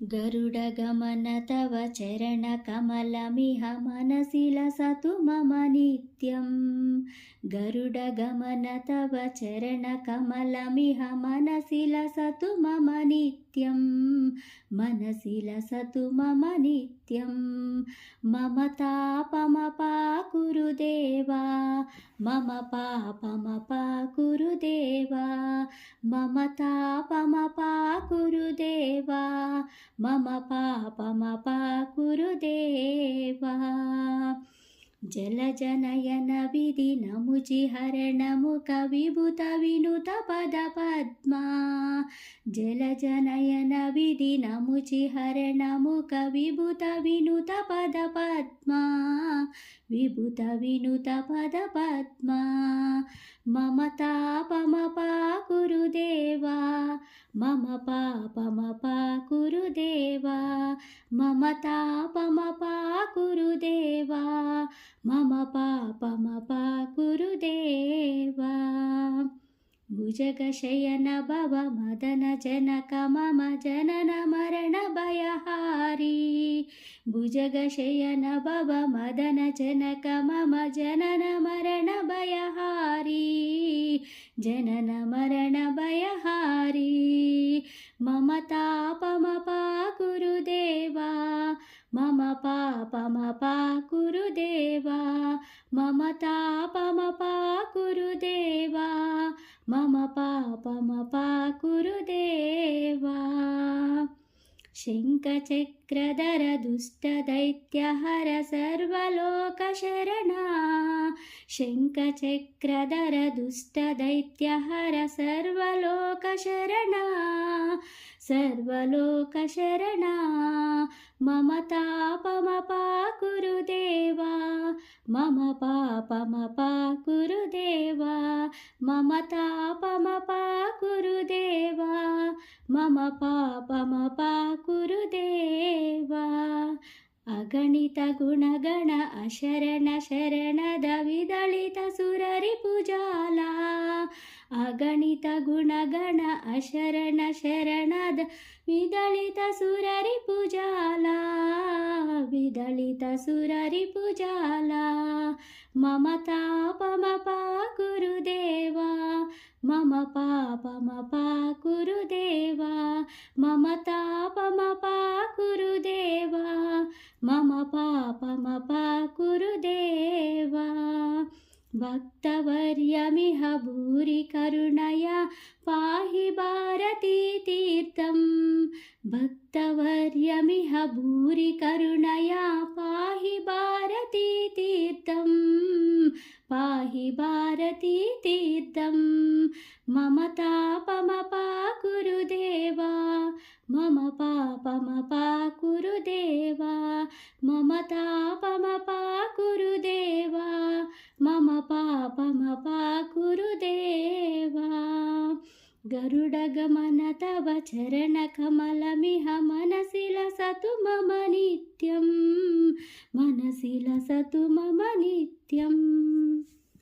गरुडगमन तव चरणकमलमिह मनसि लसतु मम नित्यं। गरुडगमन तव चरणकमलमिह मनसि लसतु मम नित्यं। मनसि लसतु मम नित्यं। मम तापमपाकुरु देवा, मम पापमपाकुरु देवा। मम तापमपाकुरु देवा, मम पापमपाकुरु देवा। जलजनयन विधिनमुचिहरणमुख विभुत विनुत पदपद्मा। जलजनयन विधिनमुचिहरणमुख विभुत विनुत पदपद्मा। विभुत विनुत पदपद्मा। मम तापमपाकुरु देवा, मम पापमपाकुरु देवा। मम तापमपाकुरु देवा, मम पापमपाकुरु देवा। भुजगशयन भव मदन जनक मम जनन मरण भयहारी। भुजगशयन भव मदन जनक मम जनन मरण भयहारी। जनन मरण भयहारी। मम तापमपाकुरु देवा, मम पापमपाकुरु देवा। मम तापमपाकुरु देवा, मम पापमपाकुरु देवा। शङ्खचक्रधर दुष्टदैत्यहर सर्वलोकशरणा। शङ्खचक्रधर दुष्टदैत्यहर सर्वलोकशरणा। सर्वलोकशरणा। मम तापमपाकुरु देवा, मम पापमपाकुरु देवा। मम तापमपाकुरु देवा, मम पापमपाकुरु देवा। अगणित गुणगण अशरण शरणद विदलित सुररिपुजाला। अगणित गुणगण अशरण शरणद विदलित सुररिपुजाला। विदलित सुररिपुजाला। मम तापमपाकुरु देवा, मम पापमपाकुरु देवा। मम तापमपाकुरु देवा, मम पापमपाकुरु देवा। भक्तवर्यमिह भूरि करुणया पाहि भारती तीर्थं। भक्तवर्यमिह भूरि करुणया पाहि भारती तीर्थं। पाहि भारती तीर्थं। मम तापमपाकुरु देवा, मम पापमपाकुरु देवा। मम तापमपाकुरु देवा, मम पापमपाकुरु देवा। गरुडगमन तव चरणकमलमिह मनसि लसतु मम नित्यं। मनसि लसतु मम नित्यम्।